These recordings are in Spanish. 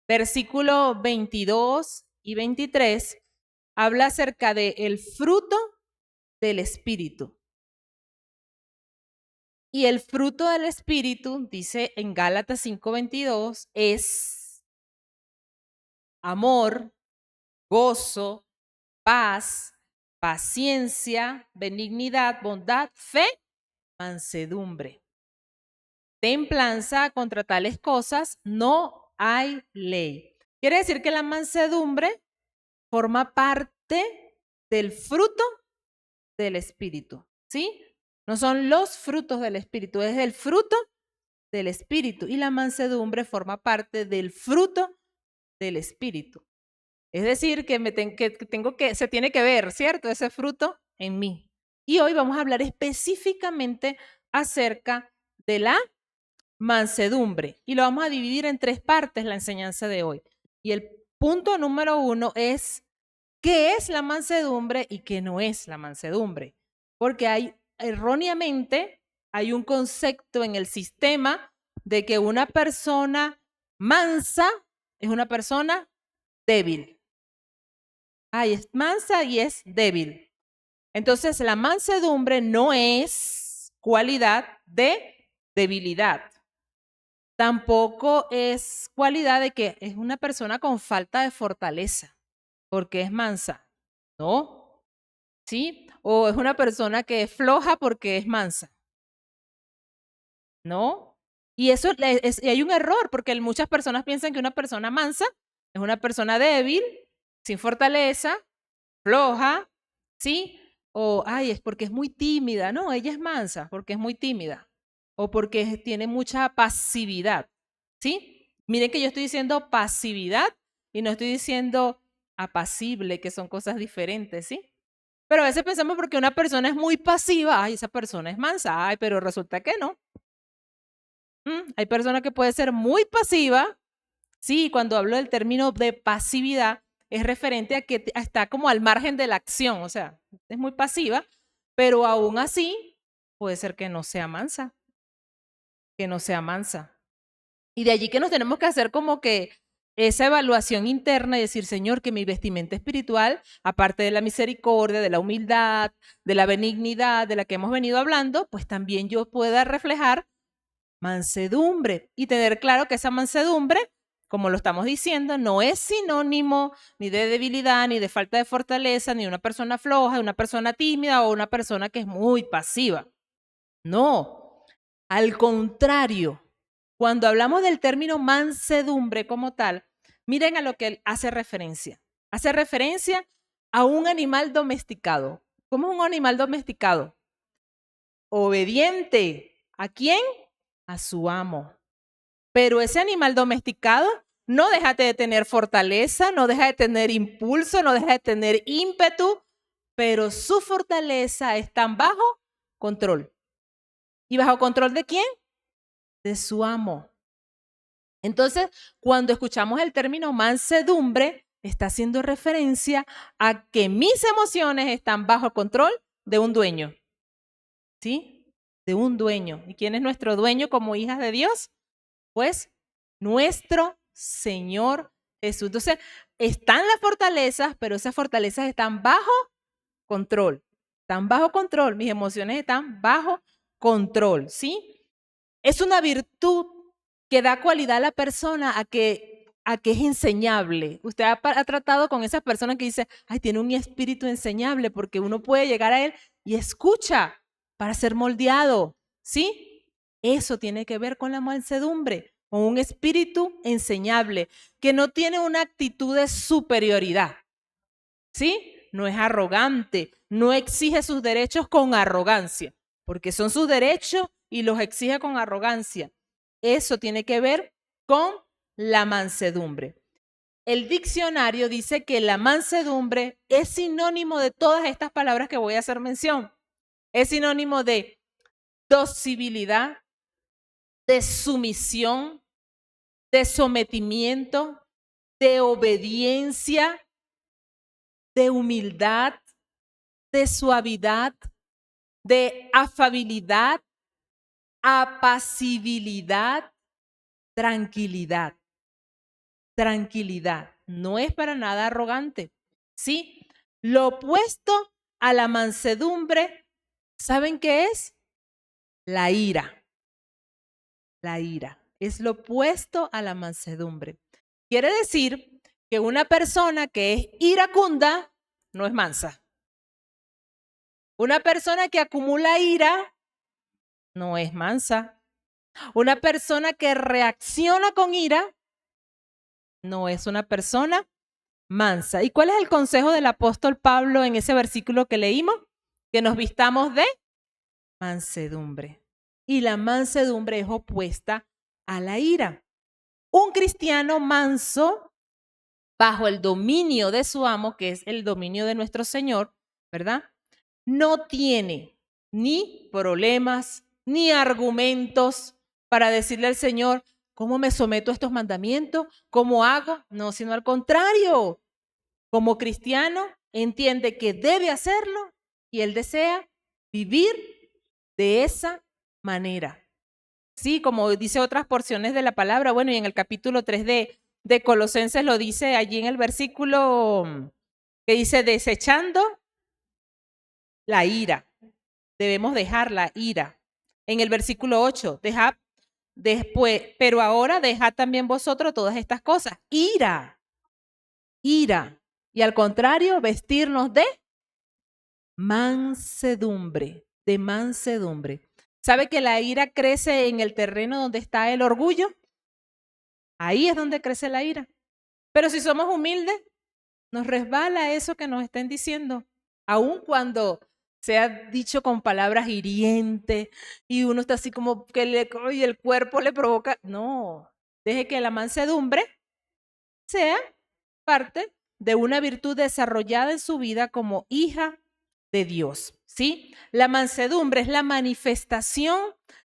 Versículo 22 y 23 habla acerca del fruto del Espíritu. Y el fruto del Espíritu, dice en Gálatas 5:22, es amor, gozo, paz, paciencia, benignidad, bondad, fe, mansedumbre. Templanza, contra tales cosas no hay ley. Quiere decir que la mansedumbre forma parte del fruto del Espíritu, ¿sí? No son los frutos del Espíritu, es el fruto del Espíritu. Y la mansedumbre forma parte del fruto del Espíritu. Es decir, que, se tiene que ver, ¿cierto? Ese fruto en mí. Y hoy vamos a hablar específicamente acerca de la mansedumbre. Y lo vamos a dividir en 3 partes la enseñanza de hoy. Y el punto número 1 es qué es la mansedumbre y qué no es la mansedumbre. Porque erróneamente hay un concepto en el sistema de que una persona mansa es una persona débil. Es mansa y es débil. Entonces, la mansedumbre no es cualidad de debilidad. Tampoco es cualidad de que es una persona con falta de fortaleza, porque es mansa. No, ¿sí? O es una persona que es floja porque es mansa. No. Y y hay un error, porque muchas personas piensan que una persona mansa es una persona débil, sin fortaleza, floja, ¿sí? O, es porque es muy tímida. No, ella es mansa porque es muy tímida. O porque tiene mucha pasividad, ¿sí? Miren que yo estoy diciendo pasividad y no estoy diciendo apacible, que son cosas diferentes, ¿sí? Pero a veces pensamos porque una persona es muy pasiva, esa persona es mansa, pero resulta que no. Hay personas que pueden ser muy pasiva, sí, cuando hablo del término de pasividad, es referente a que está como al margen de la acción, o sea, es muy pasiva, pero aún así puede ser que no sea mansa, que no sea mansa. Y de allí que nos tenemos que hacer como que esa evaluación interna y decir, Señor, que mi vestimenta espiritual, aparte de la misericordia, de la humildad, de la benignidad, de la que hemos venido hablando, pues también yo pueda reflejar mansedumbre y tener claro que esa mansedumbre, como lo estamos diciendo, no es sinónimo ni de debilidad, ni de falta de fortaleza, ni de una persona floja, de una persona tímida o una persona que es muy pasiva. No, al contrario, cuando hablamos del término mansedumbre como tal, miren a lo que él hace referencia. Hace referencia a un animal domesticado. ¿Cómo es un animal domesticado? Obediente. ¿A quién? A su amo. Pero ese animal domesticado no deja de tener fortaleza, no deja de tener impulso, no deja de tener ímpetu, pero su fortaleza está bajo control. ¿Y bajo control de quién? De su amo. Entonces, cuando escuchamos el término mansedumbre, está haciendo referencia a que mis emociones están bajo control de un dueño. ¿Sí? De un dueño. ¿Y quién es nuestro dueño como hijas de Dios? Pues nuestro Señor Jesús. Entonces, están las fortalezas, pero esas fortalezas están bajo control. Están bajo control. Mis emociones están bajo control, ¿sí? Es una virtud que da cualidad a la persona a que es enseñable. Usted ha tratado con esa persona que dice, tiene un espíritu enseñable, porque uno puede llegar a él y escucha para ser moldeado, ¿sí? Eso tiene que ver con la mansedumbre, con un espíritu enseñable, que no tiene una actitud de superioridad, ¿sí? No es arrogante, no exige sus derechos con arrogancia, porque son sus derechos y los exige con arrogancia. Eso tiene que ver con la mansedumbre. El diccionario dice que la mansedumbre es sinónimo de todas estas palabras que voy a hacer mención. Es sinónimo de docilidad, de sumisión, de sometimiento, de obediencia, de humildad, de suavidad, de afabilidad, apacibilidad, tranquilidad. tranquilidad. No es para nada arrogante. ¿Sí? Lo opuesto a la mansedumbre, ¿saben qué es? La ira. La ira es lo opuesto a la mansedumbre. Quiere decir que una persona que es iracunda no es mansa. Una persona que acumula ira no es mansa. Una persona que reacciona con ira no es una persona mansa. ¿Y cuál es el consejo del apóstol Pablo en ese versículo que leímos? Que nos vistamos de mansedumbre. Y la mansedumbre es opuesta a la ira. Un cristiano manso, bajo el dominio de su amo, que es el dominio de nuestro Señor, ¿verdad? No tiene ni problemas, ni argumentos para decirle al Señor, ¿cómo me someto a estos mandamientos? ¿Cómo hago? No, sino al contrario. Como cristiano, entiende que debe hacerlo y él desea vivir de esa manera. Sí, como dice otras porciones de la palabra, bueno, y en el capítulo 3 de Colosenses lo dice allí en el versículo que dice, desechando la ira. Debemos dejar la ira. En el versículo 8, dejad después, pero ahora dejad también vosotros todas estas cosas. Ira. Y al contrario, vestirnos de mansedumbre, ¿Sabe que la ira crece en el terreno donde está el orgullo? Ahí es donde crece la ira. Pero si somos humildes, nos resbala eso que nos estén diciendo. Aun cuando sea dicho con palabras hirientes y uno está así como que y el cuerpo le provoca. No, deje que la mansedumbre sea parte de una virtud desarrollada en su vida como hija de Dios, ¿sí? La mansedumbre es la manifestación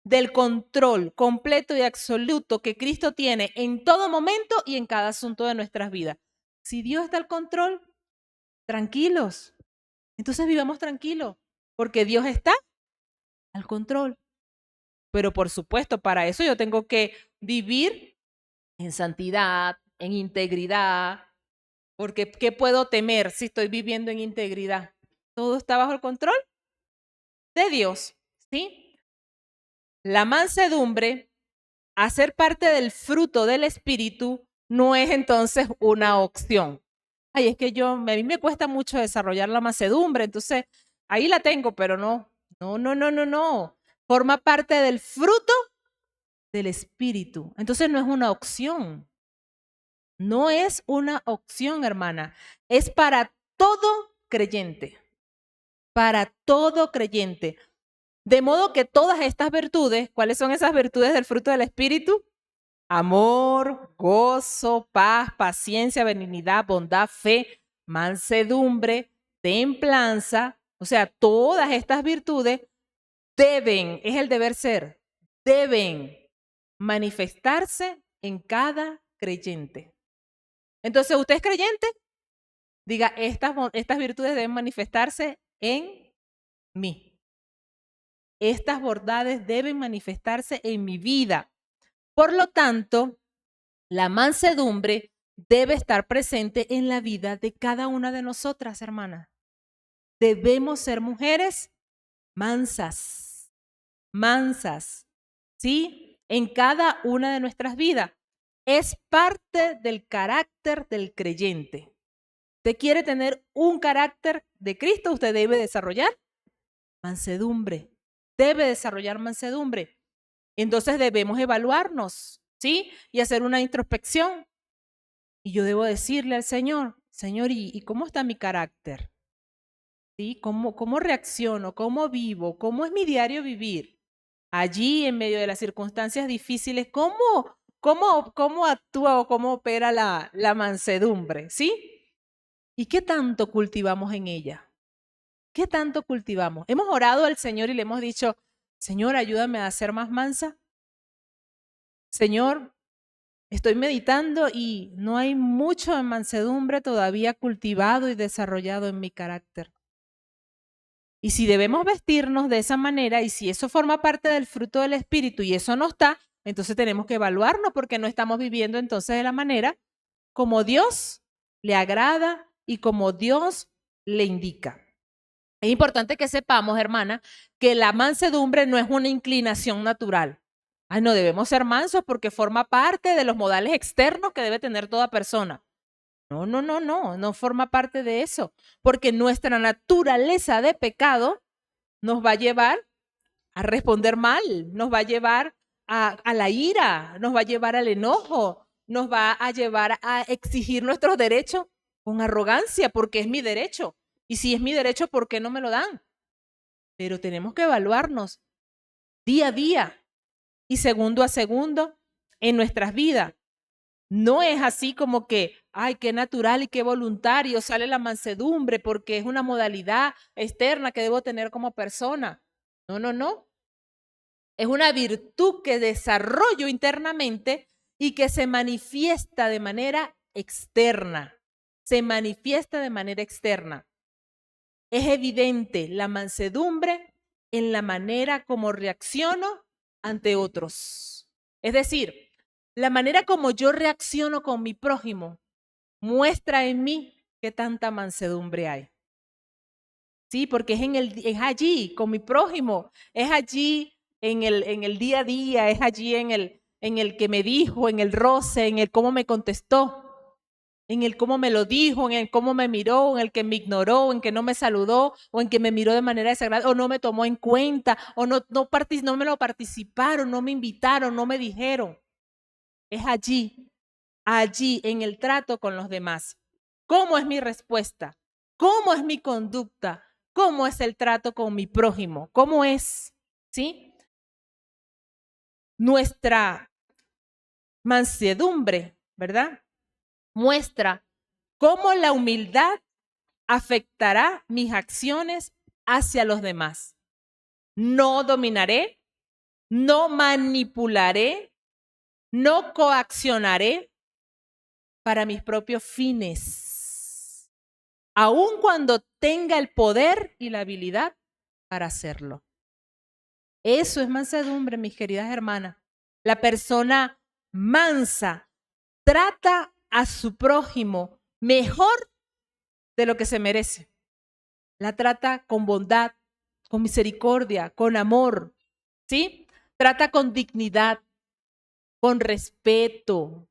del control completo y absoluto que Cristo tiene en todo momento y en cada asunto de nuestras vidas. Si Dios está al control, tranquilos. Entonces vivamos tranquilos, porque Dios está al control. Pero por supuesto, para eso yo tengo que vivir en santidad, en integridad, porque ¿qué puedo temer si estoy viviendo en integridad? Todo está bajo el control de Dios, ¿sí? La mansedumbre, hacer parte del fruto del Espíritu, no es entonces una opción. Ay, es que a mí me cuesta mucho desarrollar la mansedumbre, entonces ahí la tengo, pero no. Forma parte del fruto del Espíritu. Entonces no es una opción. No es una opción, hermana. Es para todo creyente. Para todo creyente. De modo que todas estas virtudes, ¿cuáles son esas virtudes del fruto del Espíritu? Amor, gozo, paz, paciencia, benignidad, bondad, fe, mansedumbre, templanza. O sea, todas estas virtudes deben, es el deber ser, deben manifestarse en cada creyente. Entonces, ¿usted es creyente? Diga, estas virtudes deben manifestarse en mí. Estas bondades deben manifestarse en mi vida. Por lo tanto, la mansedumbre debe estar presente en la vida de cada una de nosotras, hermanas. Debemos ser mujeres mansas, ¿sí? En cada una de nuestras vidas. Es parte del carácter del creyente. ¿Usted quiere tener un carácter de Cristo? Usted debe desarrollar mansedumbre. Debe desarrollar mansedumbre. Entonces debemos evaluarnos, ¿sí? Y hacer una introspección. Y yo debo decirle al Señor, Señor, ¿y cómo está mi carácter? ¿Sí? ¿Cómo reacciono? ¿Cómo vivo? ¿Cómo es mi diario vivir? Allí, en medio de las circunstancias difíciles, ¿cómo actúa o cómo opera la mansedumbre? ¿Sí? ¿Y qué tanto cultivamos en ella? ¿Qué tanto cultivamos? Hemos orado al Señor y le hemos dicho, Señor, ayúdame a ser más mansa. Señor, estoy meditando y no hay mucho de mansedumbre todavía cultivado y desarrollado en mi carácter. Y si debemos vestirnos de esa manera y si eso forma parte del fruto del Espíritu y eso no está, entonces tenemos que evaluarnos porque no estamos viviendo entonces de la manera como Dios le agrada y como Dios le indica. Es importante que sepamos, hermana, que la mansedumbre no es una inclinación natural. Ay, no debemos ser mansos porque forma parte de los modales externos que debe tener toda persona. No forma parte de eso, porque nuestra naturaleza de pecado nos va a llevar a responder mal, nos va a llevar a la ira, nos va a llevar al enojo, nos va a llevar a exigir nuestros derechos con arrogancia, porque es mi derecho. Y si es mi derecho, ¿por qué no me lo dan? Pero tenemos que evaluarnos día a día y segundo a segundo en nuestras vidas. No es así como que, ay, qué natural y qué voluntario sale la mansedumbre porque es una modalidad externa que debo tener como persona. No. Es una virtud que desarrollo internamente y que se manifiesta de manera externa. Se manifiesta de manera externa. Es evidente la mansedumbre en la manera como reacciono ante otros. Es decir, la manera como yo reacciono con mi prójimo muestra en mí qué tanta mansedumbre hay. Sí, porque es allí con mi prójimo, es allí en el día a día, es allí en el que me dijo, en el roce, en el cómo me contestó, en el cómo me lo dijo, en el cómo me miró, en el que me ignoró, en que no me saludó, o en que me miró de manera desagradable, o no me tomó en cuenta, o no me lo participaron, no me invitaron, no me dijeron. Es allí en el trato con los demás. ¿Cómo es mi respuesta? ¿Cómo es mi conducta? ¿Cómo es el trato con mi prójimo? ¿Cómo es? ¿Sí? Nuestra mansedumbre, ¿verdad? Muestra cómo la humildad afectará mis acciones hacia los demás. No dominaré, no manipularé, no coaccionaré para mis propios fines, aun cuando tenga el poder y la habilidad para hacerlo. Eso es mansedumbre, mis queridas hermanas. La persona mansa trata a su prójimo mejor de lo que se merece. La trata con bondad, con misericordia, con amor, ¿sí? Trata con dignidad, con respeto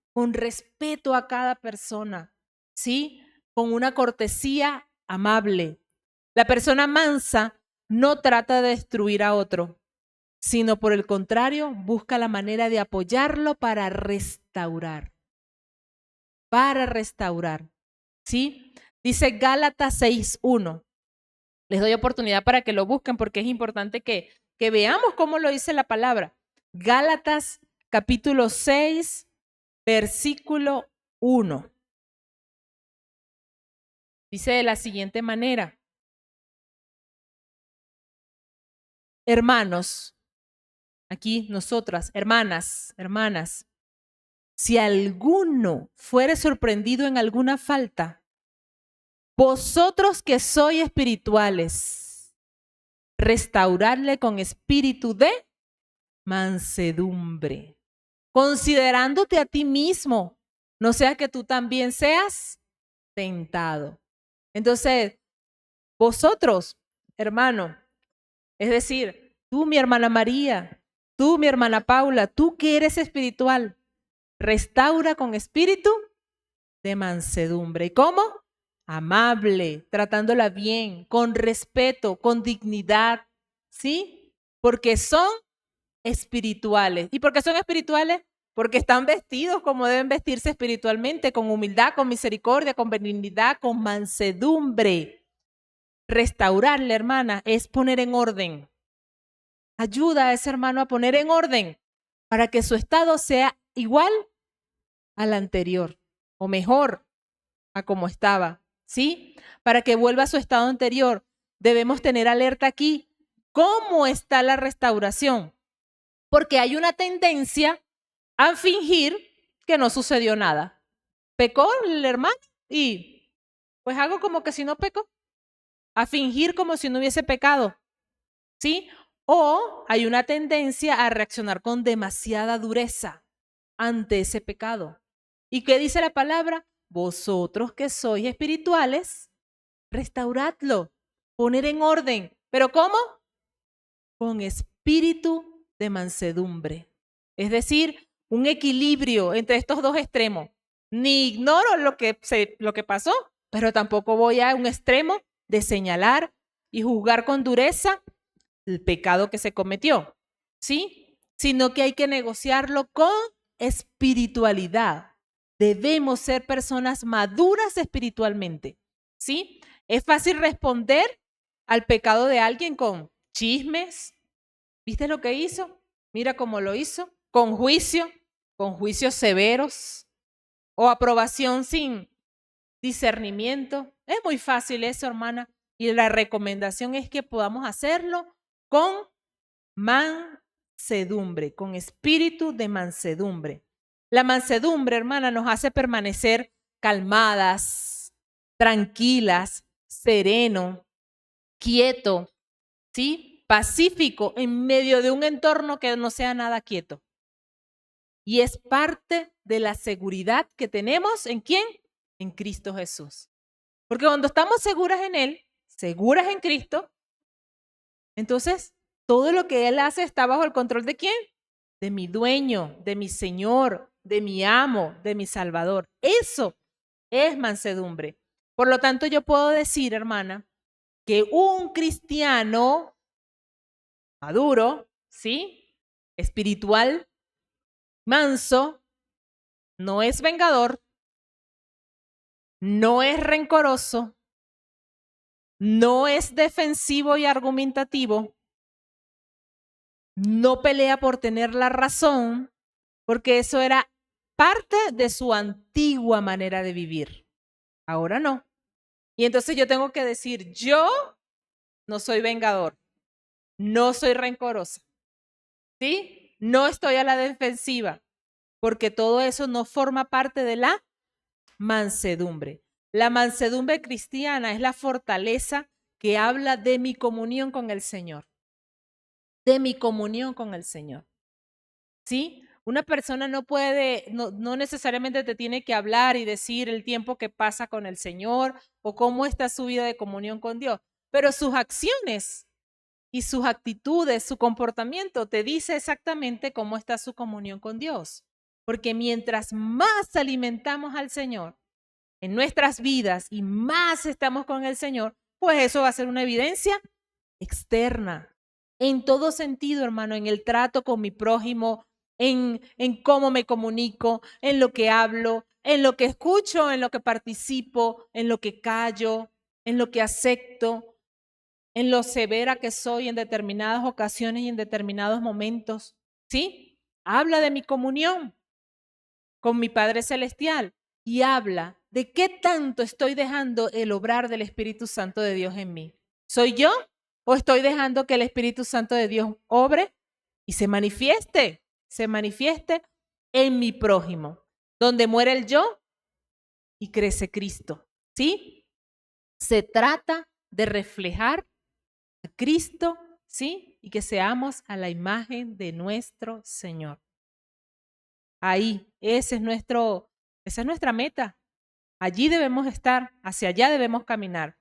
a cada persona, ¿sí? Con una cortesía amable. La persona mansa no trata de destruir a otro, sino por el contrario, busca la manera de apoyarlo para restaurar. ¿Sí? Dice Gálatas 6:1. Les doy oportunidad para que lo busquen porque es importante que veamos cómo lo dice la palabra. Gálatas capítulo 6, versículo 1. Dice de la siguiente manera. Hermanos, aquí nosotras, hermanas, si alguno fuere sorprendido en alguna falta, vosotros que sois espirituales, restauradle con espíritu de mansedumbre, considerándote a ti mismo, no sea que tú también seas tentado. Entonces, vosotros, hermano, es decir, tú, mi hermana María, tú, mi hermana Paula, tú que eres espiritual, restaura con espíritu de mansedumbre. ¿Y cómo? Amable, tratándola bien, con respeto, con dignidad, ¿sí? Porque son espirituales. ¿Y por qué son espirituales? Porque están vestidos como deben vestirse espiritualmente, con humildad, con misericordia, con benignidad, con mansedumbre. Restaurarle, hermana, es poner en orden. Ayuda a ese hermano a poner en orden para que su estado sea igual al anterior o mejor a como estaba, ¿sí? Para que vuelva a su estado anterior, debemos tener alerta aquí. ¿Cómo está la restauración? Porque hay una tendencia a fingir que no sucedió nada. Pecó el hermano y pues hago como que si no pecó. A fingir como si no hubiese pecado, ¿sí? O hay una tendencia a reaccionar con demasiada dureza ante ese pecado. ¿Y qué dice la palabra? vosotros que sois espirituales, restauradlo, poner en orden. ¿Pero cómo? Con espíritu de mansedumbre. Es decir, un equilibrio entre estos dos extremos. Ni ignoro lo que pasó, pero tampoco voy a un extremo de señalar y juzgar con dureza el pecado que se cometió, ¿sí? Sino que hay que negociarlo con espiritualidad. Debemos ser personas maduras espiritualmente, ¿sí? Es fácil responder al pecado de alguien con chismes. ¿Viste lo que hizo? Mira cómo lo hizo. Con juicios severos o aprobación sin discernimiento. Es muy fácil eso, hermana. Y la recomendación es que podamos hacerlo con mansedumbre, con espíritu de mansedumbre. La mansedumbre, hermana, nos hace permanecer calmadas, tranquilas, sereno, quieto, ¿sí? Pacífico en medio de un entorno que no sea nada quieto. Y es parte de la seguridad que tenemos ¿en quién? En Cristo Jesús. Porque cuando estamos seguras en Él, seguras en Cristo, entonces todo lo que Él hace está bajo el control ¿de quién? De mi dueño, de mi Señor, de mi amo, de mi Salvador. Eso es mansedumbre. Por lo tanto, yo puedo decir, hermana, que un cristiano maduro, ¿sí? Espiritual, manso, no es vengador, no es rencoroso, no es defensivo y argumentativo, no pelea por tener la razón, porque eso era parte de su antigua manera de vivir. Ahora no. Y entonces yo tengo que decir, yo no soy vengador, no soy rencorosa, ¿sí? No estoy a la defensiva, porque todo eso no forma parte de la mansedumbre. La mansedumbre cristiana es la fortaleza que habla de mi comunión con el Señor. De mi comunión con el Señor. ¿Sí? Una persona no puede, no necesariamente te tiene que hablar y decir el tiempo que pasa con el Señor o cómo está su vida de comunión con Dios, pero sus acciones y sus actitudes, su comportamiento te dice exactamente cómo está su comunión con Dios. Porque mientras más alimentamos al Señor en nuestras vidas y más estamos con el Señor, pues eso va a ser una evidencia externa. En todo sentido, hermano, en el trato con mi prójimo, en cómo me comunico, en lo que hablo, en lo que escucho, en lo que participo, en lo que callo, en lo que acepto, en lo severa que soy en determinadas ocasiones y en determinados momentos. ¿Sí? Habla de mi comunión con mi Padre Celestial y habla de qué tanto estoy dejando el obrar del Espíritu Santo de Dios en mí. ¿Soy yo o estoy dejando que el Espíritu Santo de Dios obre y se manifieste en mi prójimo, donde muere el yo y crece Cristo? ¿Sí? Se trata de reflejar a Cristo, ¿sí? Y que seamos a la imagen de nuestro Señor. Ahí, esa es nuestra meta. Allí debemos estar, hacia allá debemos caminar.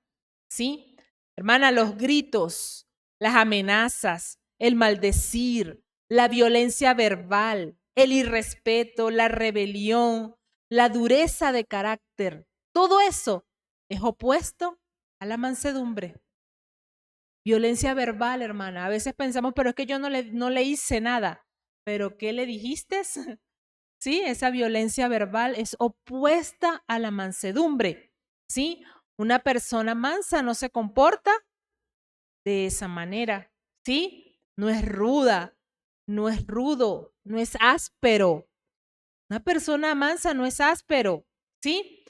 ¿Sí? Hermana, los gritos, las amenazas, el maldecir, la violencia verbal, el irrespeto, la rebelión, la dureza de carácter, todo eso es opuesto a la mansedumbre. Violencia verbal, hermana. A veces pensamos, pero es que yo no le hice nada. ¿Pero qué le dijiste? ¿Sí? Esa violencia verbal es opuesta a la mansedumbre, ¿sí? Una persona mansa no se comporta de esa manera, ¿sí? No es ruda, no es rudo, no es áspero. Una persona mansa no es áspero, ¿sí?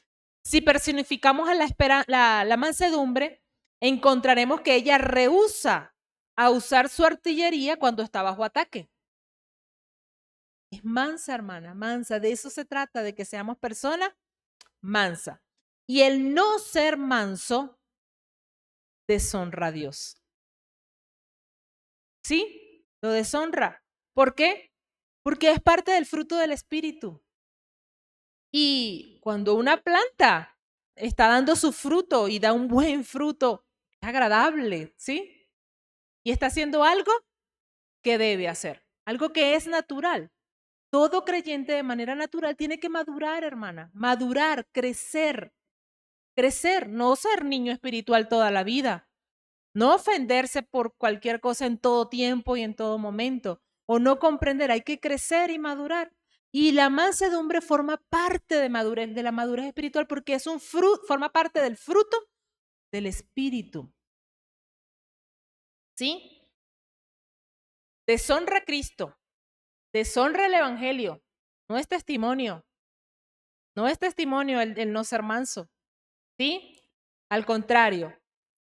Si personificamos a la mansedumbre, encontraremos que ella rehúsa a usar su artillería cuando está bajo ataque. Es mansa, hermana, mansa. De eso se trata, de que seamos personas mansas. Y el no ser manso deshonra a Dios. ¿Sí? Lo deshonra. ¿Por qué? Porque es parte del fruto del Espíritu. Y cuando una planta está dando su fruto y da un buen fruto, es agradable, ¿sí? Y está haciendo algo que debe hacer, algo que es natural. Todo creyente de manera natural tiene que madurar, hermana, madurar, crecer, no ser niño espiritual toda la vida, no ofenderse por cualquier cosa en todo tiempo y en todo momento, o no comprender, hay que crecer y madurar. Y la mansedumbre forma parte de la madurez espiritual porque es un fruto, forma parte del fruto del espíritu. ¿Sí? Deshonra a Cristo, deshonra el evangelio, no es testimonio. No es testimonio el no ser manso, ¿sí? Al contrario,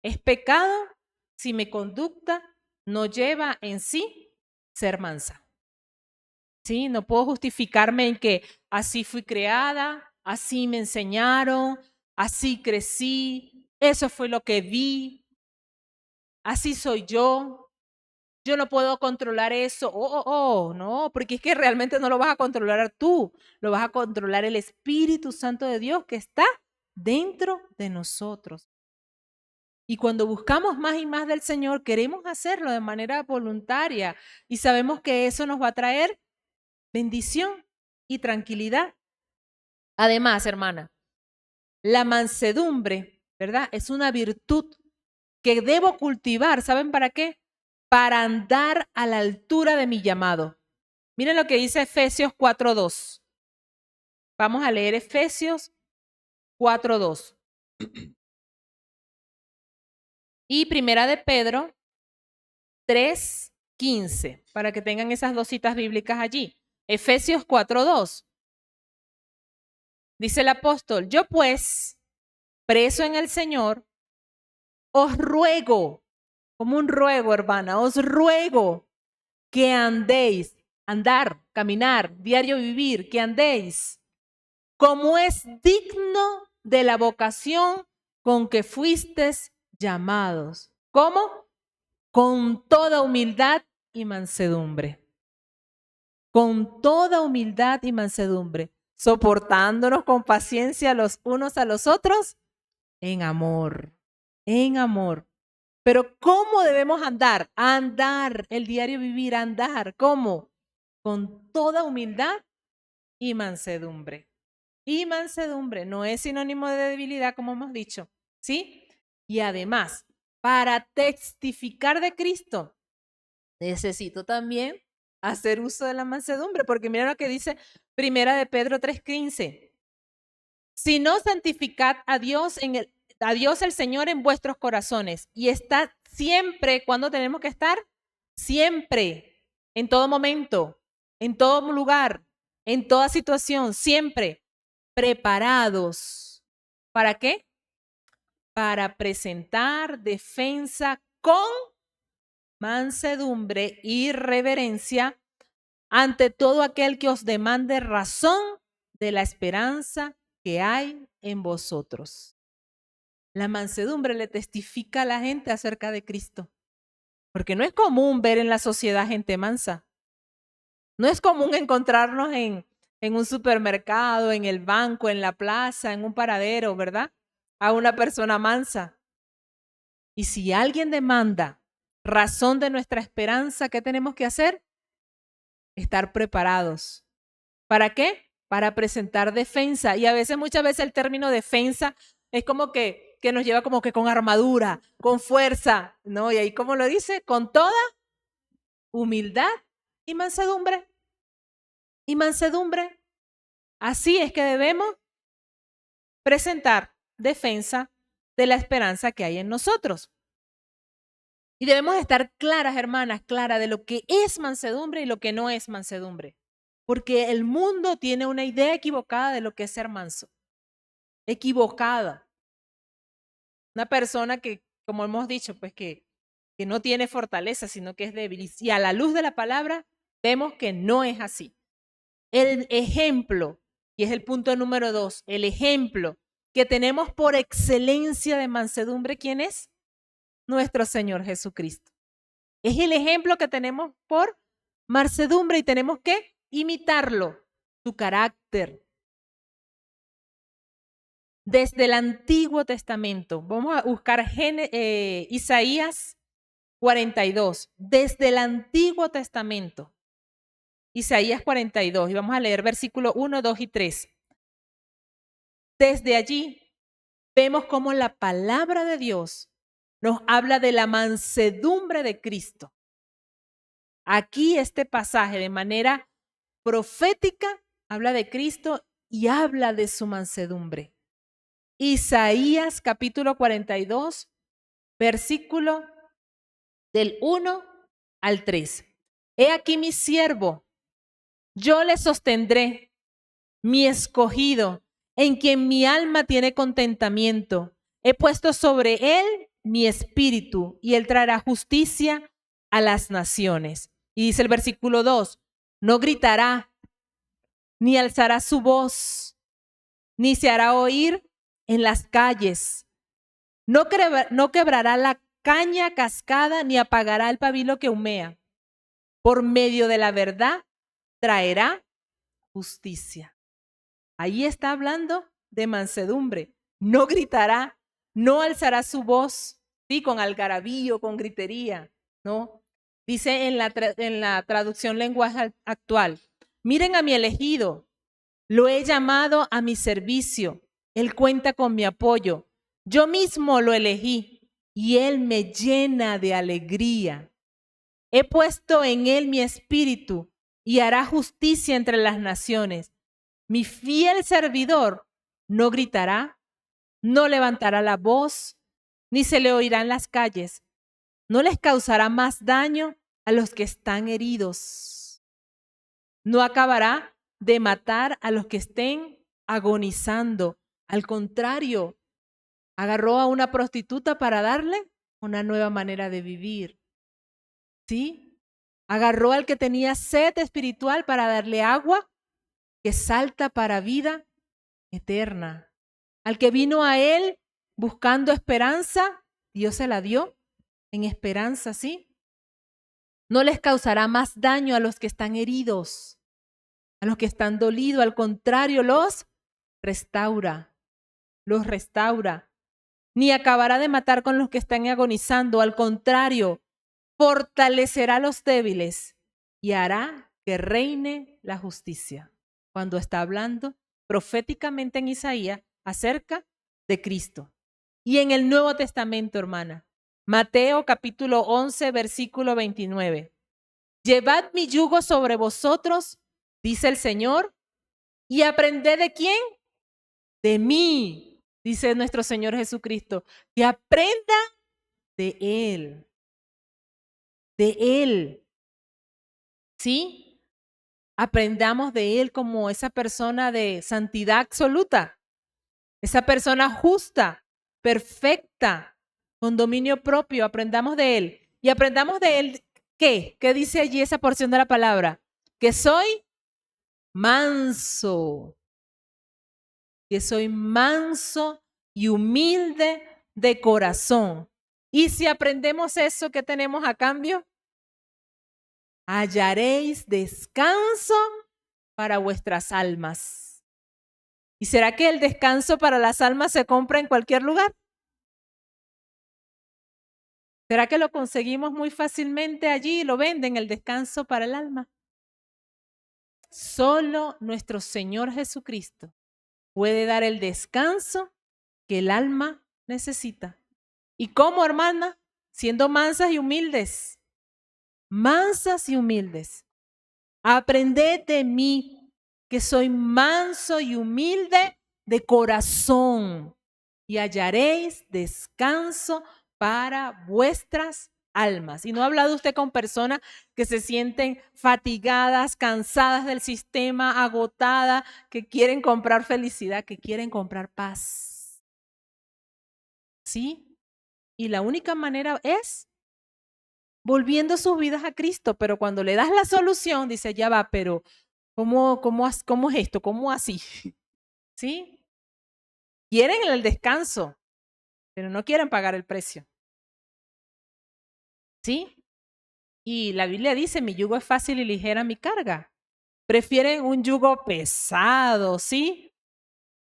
es pecado si mi conducta no lleva en sí ser mansa. ¿Sí? No puedo justificarme en que así fui creada, así me enseñaron, así crecí, eso fue lo que vi, así soy yo no puedo controlar eso. No, porque es que realmente no lo vas a controlar tú, lo vas a controlar el Espíritu Santo de Dios que está dentro de nosotros. Y cuando buscamos más y más del Señor, queremos hacerlo de manera voluntaria y sabemos que eso nos va a traer bendición y tranquilidad. Además, hermana, la mansedumbre, ¿verdad? Es una virtud que debo cultivar. ¿Saben para qué? Para andar a la altura de mi llamado. Miren lo que dice Efesios 4:2. Vamos a leer Efesios 4:2. Y Primera de Pedro 3:15, para que tengan esas dos citas bíblicas allí. Efesios 4:2. Dice el apóstol, yo pues, preso en el Señor, os ruego, como un ruego, hermana, os ruego que andéis, andar, caminar, diario vivir, que andéis como es digno de la vocación con que fuisteis llamados. ¿Cómo? Con toda humildad y mansedumbre. Con toda humildad y mansedumbre, soportándonos con paciencia los unos a los otros en amor, en amor. Pero ¿cómo debemos andar? Andar, el diario vivir, andar. ¿Cómo? Con toda humildad y mansedumbre. Y mansedumbre no es sinónimo de debilidad, como hemos dicho, ¿sí? Y además, para testificar de Cristo, necesito también hacer uso de la mansedumbre, porque mira lo que dice Primera de Pedro 3:15. Si no, santificad a Dios el Señor en vuestros corazones y estad siempre, ¿cuándo tenemos que estar? Siempre, en todo momento, en todo lugar, en toda situación, siempre preparados. ¿Para qué? Para presentar defensa con mansedumbre y reverencia ante todo aquel que os demande razón de la esperanza que hay en vosotros. La mansedumbre le testifica a la gente acerca de Cristo, porque no es común ver en la sociedad gente mansa. No es común encontrarnos en un supermercado, en el banco, en la plaza, en un paradero, ¿verdad? A una persona mansa. Y si alguien demanda razón de nuestra esperanza, ¿qué tenemos que hacer? Estar preparados. ¿Para qué? Para presentar defensa. Y a veces, muchas veces el término defensa es como que nos lleva como que con armadura, con fuerza, ¿no? Y ahí, ¿cómo lo dice? Con toda humildad y mansedumbre. Y mansedumbre. Así es que debemos presentar defensa de la esperanza que hay en nosotros. Y debemos estar claras, hermanas, claras de lo que es mansedumbre y lo que no es mansedumbre. Porque el mundo tiene una idea equivocada de lo que es ser manso. Equivocada. Una persona que, como hemos dicho, pues que no tiene fortaleza, sino que es débil. Y a la luz de la palabra, vemos que no es así. El ejemplo, y es el punto número 2, el ejemplo que tenemos por excelencia de mansedumbre, ¿quién es? Nuestro Señor Jesucristo. Es el ejemplo que tenemos por mansedumbre y tenemos que imitarlo, su carácter, Desde el Antiguo Testamento. Vamos a buscar Isaías 42. Desde el Antiguo Testamento. Isaías 42. Y vamos a leer versículos 1, 2 y 3. Desde allí vemos cómo la palabra de Dios nos habla de la mansedumbre de Cristo. Aquí este pasaje de manera profética habla de Cristo y habla de su mansedumbre. Isaías capítulo 42, versículo del 1 al 3. He aquí mi siervo, yo le sostendré, mi escogido, en quien mi alma tiene contentamiento. He puesto sobre él mi espíritu y él traerá justicia a las naciones. Y dice el versículo 2, no gritará, ni alzará su voz, ni se hará oír en las calles. No quebrará la caña cascada, ni apagará el pabilo que humea. Por medio de la verdad traerá justicia. Ahí está hablando de mansedumbre. No gritará, no alzará su voz, sí, con algarabío, con gritería, ¿no? Dice en la traducción lenguaje actual, miren a mi elegido, lo he llamado a mi servicio, él cuenta con mi apoyo, yo mismo lo elegí y él me llena de alegría. He puesto en él mi espíritu y hará justicia entre las naciones. Mi fiel servidor no gritará, no levantará la voz, ni se le oirá en las calles. No les causará más daño a los que están heridos. No acabará de matar a los que estén agonizando. Al contrario, agarró a una prostituta para darle una nueva manera de vivir. ¿Sí? Agarró al que tenía sed espiritual para darle agua que salta para vida eterna. Al que vino a él buscando esperanza, Dios se la dio en esperanza, ¿sí? No les causará más daño a los que están heridos, a los que están dolidos. Al contrario, los restaura. Ni acabará de matar con los que están agonizando. Al contrario, fortalecerá a los débiles y hará que reine la justicia. Cuando está hablando proféticamente en Isaías acerca de Cristo. Y en el Nuevo Testamento, hermana, Mateo capítulo 11, versículo 29. Llevad mi yugo sobre vosotros, dice el Señor, y aprended ¿de quién? De mí, dice nuestro Señor Jesucristo, que aprenda de Él. De Él. ¿Sí? Aprendamos de Él como esa persona de santidad absoluta, esa persona justa, perfecta, con dominio propio. Aprendamos de Él. Y aprendamos de Él, ¿qué? ¿Qué dice allí esa porción de la palabra? Que soy manso. Que soy manso y humilde de corazón. Y si aprendemos eso, ¿qué tenemos a cambio? Hallaréis descanso para vuestras almas. ¿Y será que el descanso para las almas se compra en cualquier lugar? ¿Será que lo conseguimos muy fácilmente allí y lo venden, el descanso para el alma? Solo nuestro Señor Jesucristo puede dar el descanso que el alma necesita. ¿Y cómo, hermana? Siendo mansas y humildes. Mansas y humildes. Aprended de mí, que soy manso y humilde de corazón, y hallaréis descanso para vuestras almas. Y no ha hablado usted con personas que se sienten fatigadas, cansadas del sistema, agotadas, que quieren comprar felicidad, que quieren comprar paz. ¿Sí? Y la única manera es volviendo sus vidas a Cristo, pero cuando le das la solución, dice, ya va, pero ¿cómo es esto? ¿Cómo así? ¿Sí? Quieren el descanso, pero no quieren pagar el precio. ¿Sí? Y la Biblia dice, mi yugo es fácil y ligera mi carga. Prefieren un yugo pesado, ¿sí?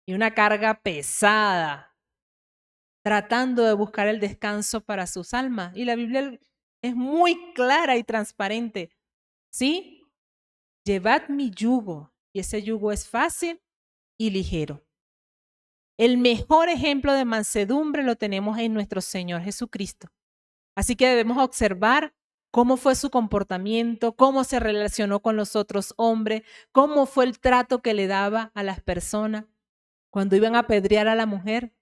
y una carga pesada, tratando de buscar el descanso para sus almas. Y la Biblia es muy clara y transparente. ¿Sí? Llevad mi yugo, y ese yugo es fácil y ligero. El mejor ejemplo de mansedumbre lo tenemos en nuestro Señor Jesucristo. Así que debemos observar cómo fue su comportamiento, cómo se relacionó con los otros hombres, cómo fue el trato que le daba a las personas. Cuando iban a apedrear a la mujer,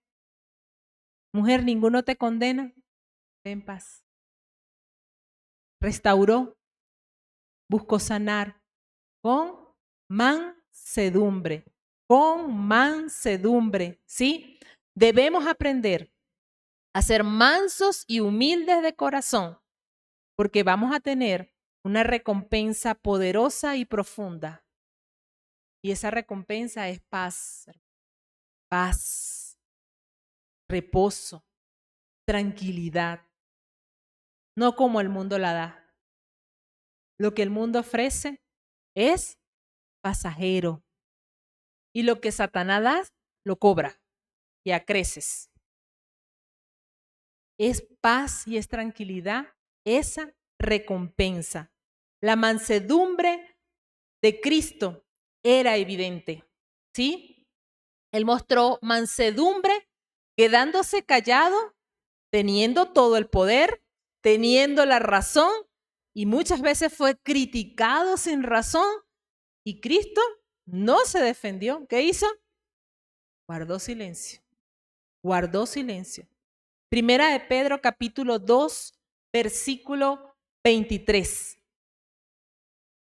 mujer, ninguno te condena, ve en paz. Restauró, buscó sanar con mansedumbre, ¿sí? Debemos aprender a ser mansos y humildes de corazón, porque vamos a tener una recompensa poderosa y profunda. Y esa recompensa es paz, paz, reposo, tranquilidad, no como el mundo la da. Lo que el mundo ofrece es pasajero y lo que Satanás da, lo cobra y a creces. Es paz y es tranquilidad esa recompensa. La mansedumbre de Cristo era evidente, ¿sí? Él mostró mansedumbre quedándose callado, teniendo todo el poder, teniendo la razón, y muchas veces fue criticado sin razón, y Cristo no se defendió. ¿Qué hizo? Guardó silencio, guardó silencio. Primera de Pedro, capítulo 2, versículo 23.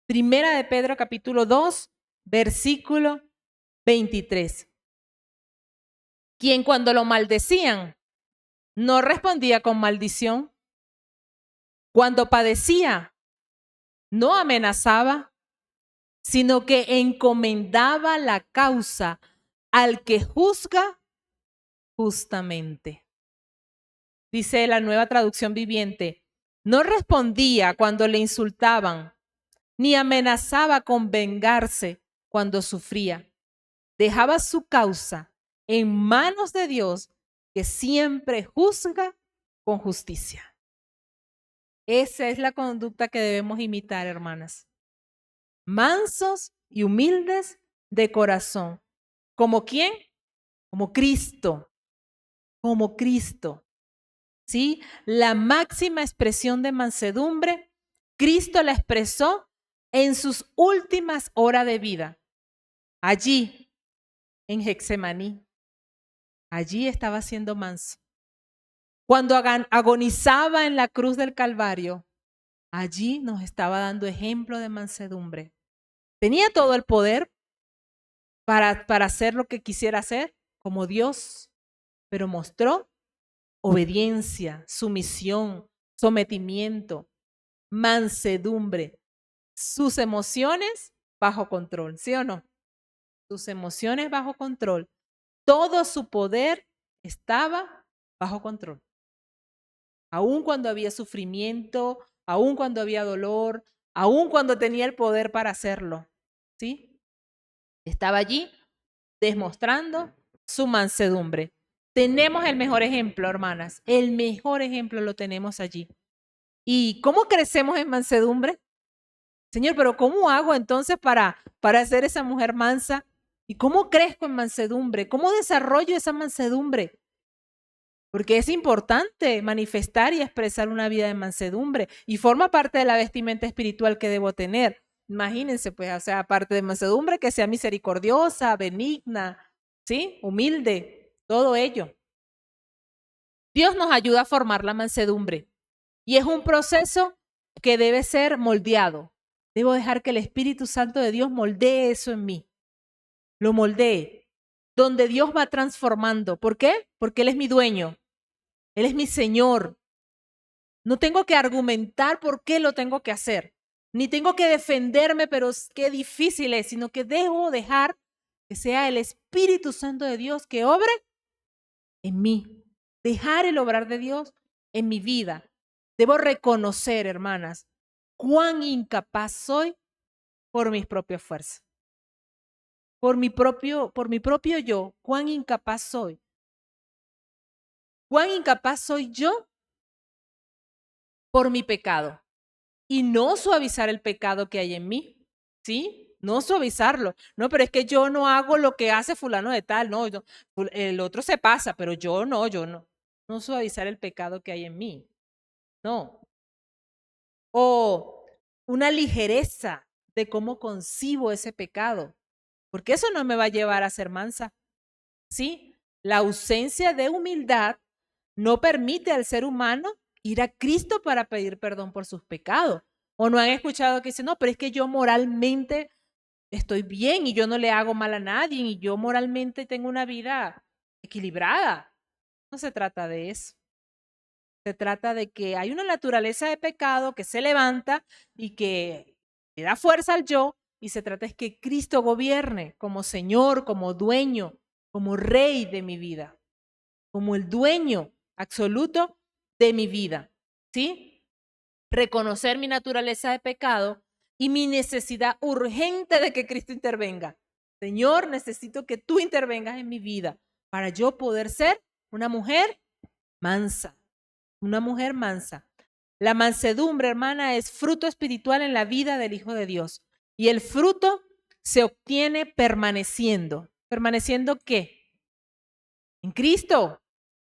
Primera de Pedro, capítulo 2, versículo 23. Quien cuando lo maldecían, no respondía con maldición. Cuando padecía, no amenazaba, sino que encomendaba la causa al que juzga justamente. Dice la Nueva Traducción Viviente, no respondía cuando le insultaban, ni amenazaba con vengarse cuando sufría. Dejaba su causa en manos de Dios, que siempre juzga con justicia. Esa es la conducta que debemos imitar, hermanas. Mansos y humildes de corazón. ¿Como quién? Como Cristo. Como Cristo. ¿Sí? La máxima expresión de mansedumbre, Cristo la expresó en sus últimas horas de vida. Allí, en Getsemaní. Allí estaba siendo manso. Cuando agonizaba en la cruz del Calvario, allí nos estaba dando ejemplo de mansedumbre. Tenía todo el poder para hacer lo que quisiera hacer, como Dios, pero mostró obediencia, sumisión, sometimiento, mansedumbre, sus emociones bajo control, ¿sí o no? Sus emociones bajo control. Todo su poder estaba bajo control. Aún cuando había sufrimiento, aún cuando había dolor, aún cuando tenía el poder para hacerlo, ¿sí? Estaba allí demostrando su mansedumbre. Tenemos el mejor ejemplo, hermanas. El mejor ejemplo lo tenemos allí. ¿Y cómo crecemos en mansedumbre? Señor, pero ¿cómo hago entonces para ser esa mujer mansa? ¿Y cómo crezco en mansedumbre? ¿Cómo desarrollo esa mansedumbre? Porque es importante manifestar y expresar una vida de mansedumbre y forma parte de la vestimenta espiritual que debo tener. Imagínense, pues, o sea, aparte de mansedumbre, que sea misericordiosa, benigna, ¿sí? Humilde, todo ello. Dios nos ayuda a formar la mansedumbre y es un proceso que debe ser moldeado. Debo dejar que el Espíritu Santo de Dios moldee eso en mí. Lo moldee, donde Dios va transformando. ¿Por qué? Porque Él es mi dueño. Él es mi Señor. No tengo que argumentar por qué lo tengo que hacer. Ni tengo que defenderme, pero qué difícil es, sino que debo dejar que sea el Espíritu Santo de Dios que obre en mí. Dejar el obrar de Dios en mi vida. Debo reconocer, hermanas, cuán incapaz soy por mis propias fuerzas. por mi propio yo, cuán incapaz soy. Cuán incapaz soy yo por mi pecado. Y no suavizar el pecado que hay en mí, ¿sí? No suavizarlo. No, pero es que yo no hago lo que hace fulano de tal, no, el otro se pasa, pero yo no. No suavizar el pecado que hay en mí, no. O una ligereza de cómo concibo ese pecado, porque eso no me va a llevar a ser mansa, ¿sí? La ausencia de humildad no permite al ser humano ir a Cristo para pedir perdón por sus pecados. O no han escuchado que dicen, no, pero es que yo moralmente estoy bien y yo no le hago mal a nadie y yo moralmente tengo una vida equilibrada. No se trata de eso. Se trata de que hay una naturaleza de pecado que se levanta y que le da fuerza al yo, y se trata es que Cristo gobierne como Señor, como dueño, como Rey de mi vida, como el dueño absoluto de mi vida, ¿sí? Reconocer mi naturaleza de pecado y mi necesidad urgente de que Cristo intervenga. Señor, necesito que tú intervengas en mi vida para yo poder ser una mujer mansa. Una mujer mansa. La mansedumbre, hermana, es fruto espiritual en la vida del Hijo de Dios. Y el fruto se obtiene permaneciendo. ¿Permaneciendo qué? En Cristo.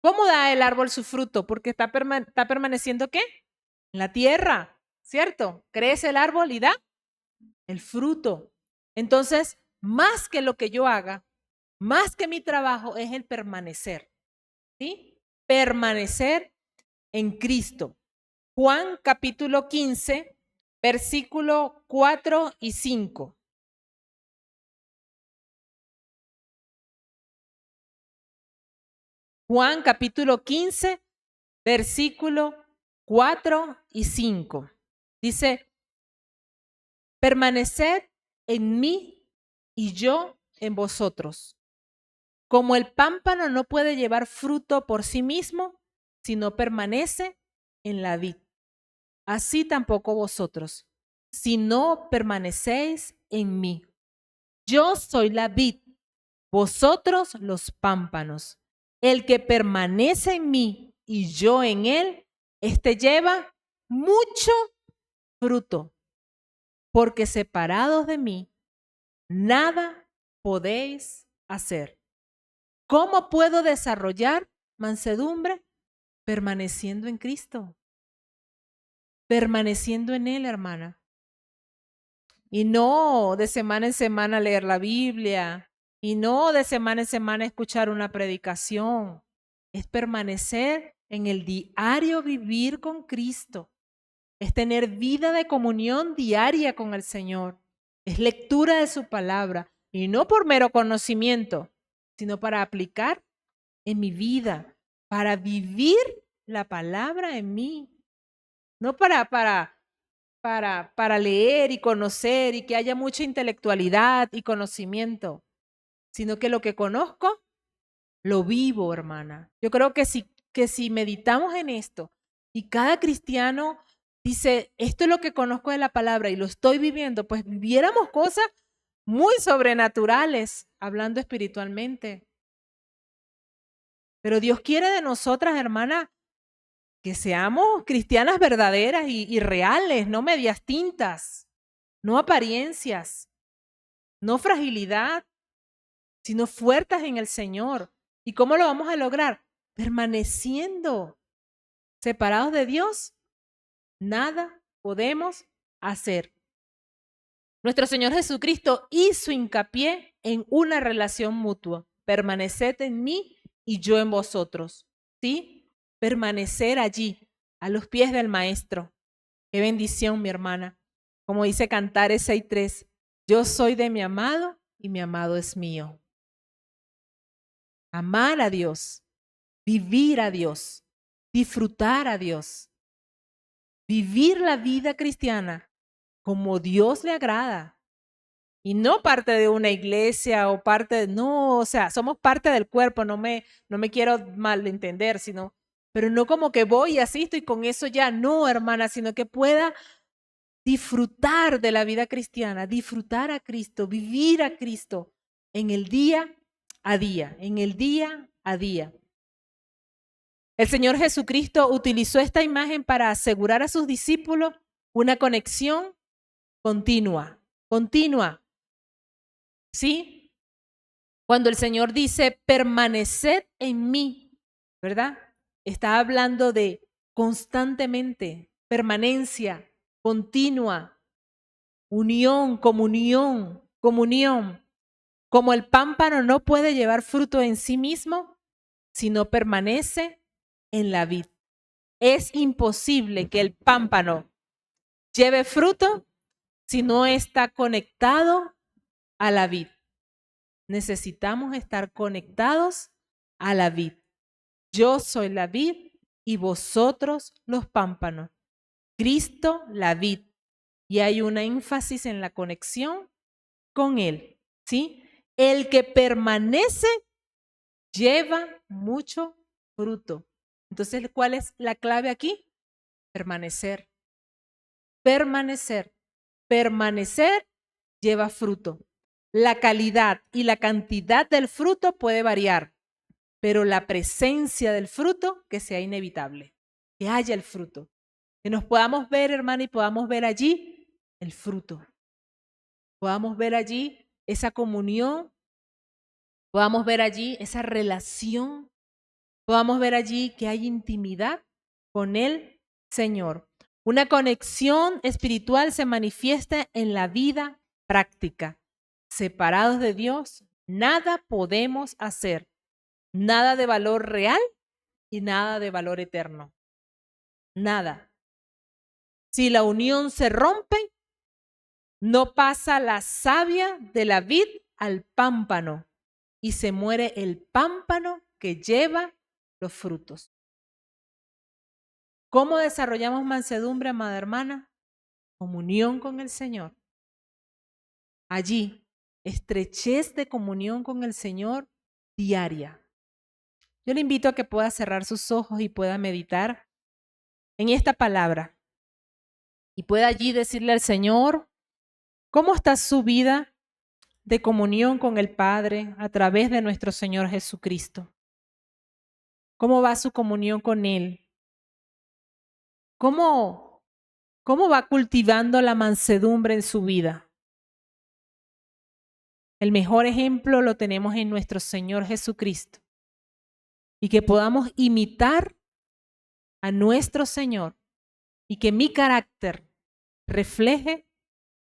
¿Cómo da el árbol su fruto? Porque está permaneciendo ¿qué? En la tierra, ¿cierto? Crece el árbol y da el fruto. Entonces, más que lo que yo haga, más que mi trabajo, es el permanecer, ¿sí? Permanecer en Cristo. Juan capítulo 15, versículo 4 y 5. Juan capítulo 15, versículo 4 y 5. Dice, permaneced en mí y yo en vosotros. Como el pámpano no puede llevar fruto por sí mismo, si no permanece en la vid. Así tampoco vosotros, si no permanecéis en mí. Yo soy la vid, vosotros los pámpanos. El que permanece en mí y yo en él, éste lleva mucho fruto, porque separados de mí, nada podéis hacer. ¿Cómo puedo desarrollar mansedumbre? Permaneciendo en Cristo, permaneciendo en Él, hermana. Y no de semana en semana leer la Biblia, y no de semana en semana escuchar una predicación. Es permanecer en el diario vivir con Cristo. Es tener vida de comunión diaria con el Señor. Es lectura de su palabra, y no por mero conocimiento, sino para aplicar en mi vida, para vivir la palabra en mí. No para leer y conocer y que haya mucha intelectualidad y conocimiento, sino que lo que conozco, lo vivo, hermana. Yo creo que si meditamos en esto y cada cristiano dice, esto es lo que conozco de la palabra y lo estoy viviendo, pues viviéramos cosas muy sobrenaturales, hablando espiritualmente. Pero Dios quiere de nosotras, hermana, que seamos cristianas verdaderas y reales, no medias tintas, no apariencias, no fragilidad, sino fuertes en el Señor. ¿Y cómo lo vamos a lograr? Permaneciendo separados de Dios, nada podemos hacer. Nuestro Señor Jesucristo hizo hincapié en una relación mutua. Permaneced en mí y yo en vosotros. ¿Sí? Permanecer allí, a los pies del Maestro. Qué bendición, mi hermana. Como dice Cantares 6:3, yo soy de mi amado y mi amado es mío. Amar a Dios, vivir a Dios, disfrutar a Dios, vivir la vida cristiana como Dios le agrada. Y no parte de una iglesia o no, o sea, somos parte del cuerpo, no me quiero malentender, pero no como que voy y asisto y con eso ya, no, hermana, sino que pueda disfrutar de la vida cristiana, disfrutar a Cristo, vivir a Cristo, en el día a día, en el día a día. El Señor Jesucristo utilizó esta imagen para asegurar a sus discípulos una conexión continua, continua. ¿Sí? Cuando el Señor dice, permaneced en mí, ¿verdad? Está hablando de constantemente, permanencia, continua, unión, comunión, comunión. Como el pámpano no puede llevar fruto en sí mismo, si no permanece en la vid. Es imposible que el pámpano lleve fruto si no está conectado a la vid. Necesitamos estar conectados a la vid. Yo soy la vid y vosotros los pámpanos. Cristo la vid. Y hay un énfasis en la conexión con Él, ¿sí? El que permanece lleva mucho fruto. Entonces, ¿cuál es la clave aquí? Permanecer. Permanecer. Permanecer lleva fruto. La calidad y la cantidad del fruto puede variar, pero la presencia del fruto que sea inevitable, que haya el fruto, que nos podamos ver, hermano, y podamos ver allí el fruto. Podamos ver allí esa comunión, podamos ver allí esa relación, podamos ver allí que hay intimidad con el Señor. Una conexión espiritual se manifiesta en la vida práctica. Separados de Dios, nada podemos hacer, nada de valor real y nada de valor eterno. Nada. Si la unión se rompe, no pasa la savia de la vid al pámpano y se muere el pámpano que lleva los frutos. ¿Cómo desarrollamos mansedumbre, amada hermana? Comunión con el Señor. Allí, estrechez de comunión con el Señor diaria. Yo le invito a que pueda cerrar sus ojos y pueda meditar en esta palabra y pueda allí decirle al Señor, ¿cómo está su vida de comunión con el Padre a través de nuestro Señor Jesucristo? ¿Cómo va su comunión con Él? ¿Cómo va cultivando la mansedumbre en su vida? El mejor ejemplo lo tenemos en nuestro Señor Jesucristo. Y que podamos imitar a nuestro Señor y que mi carácter refleje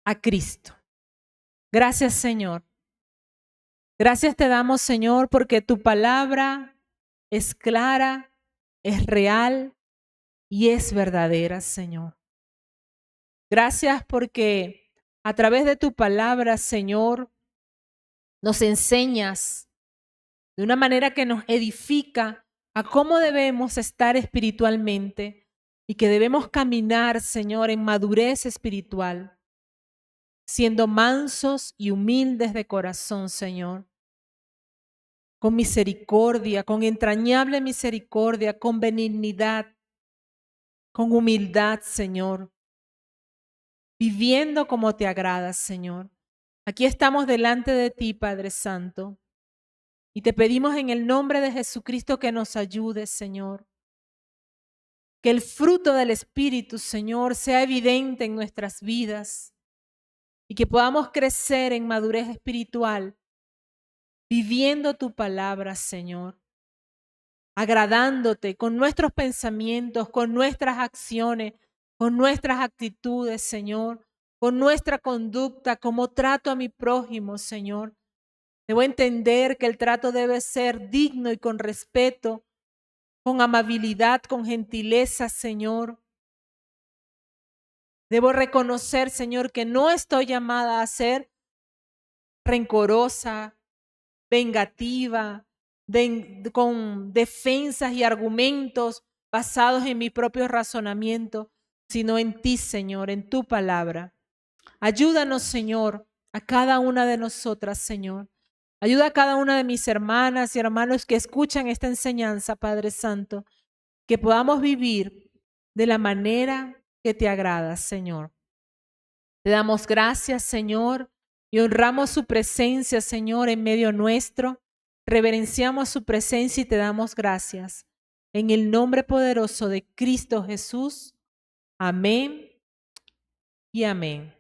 a Cristo. Gracias, Señor. Gracias te damos, Señor, porque tu palabra es clara, es real y es verdadera, Señor. Gracias porque a través de tu palabra, Señor, nos enseñas de una manera que nos edifica a cómo debemos estar espiritualmente y que debemos caminar, Señor, en madurez espiritual, siendo mansos y humildes de corazón, Señor, con misericordia, con entrañable misericordia, con benignidad, con humildad, Señor, viviendo como te agrada, Señor. Aquí estamos delante de ti, Padre Santo, y te pedimos en el nombre de Jesucristo que nos ayudes, Señor. Que el fruto del Espíritu, Señor, sea evidente en nuestras vidas y que podamos crecer en madurez espiritual, viviendo tu palabra, Señor, agradándote con nuestros pensamientos, con nuestras acciones, con nuestras actitudes, Señor, con nuestra conducta, como trato a mi prójimo, Señor. Debo entender que el trato debe ser digno y con respeto, con amabilidad, con gentileza, Señor. Debo reconocer, Señor, que no estoy llamada a ser rencorosa, vengativa, con defensas y argumentos basados en mi propio razonamiento, sino en ti, Señor, en tu palabra. Ayúdanos, Señor, a cada una de nosotras, Señor. Ayuda a cada una de mis hermanas y hermanos que escuchan esta enseñanza, Padre Santo, que podamos vivir de la manera que te agrada, Señor. Te damos gracias, Señor, y honramos su presencia, Señor, en medio nuestro. Reverenciamos su presencia y te damos gracias. En el nombre poderoso de Cristo Jesús. Amén y amén.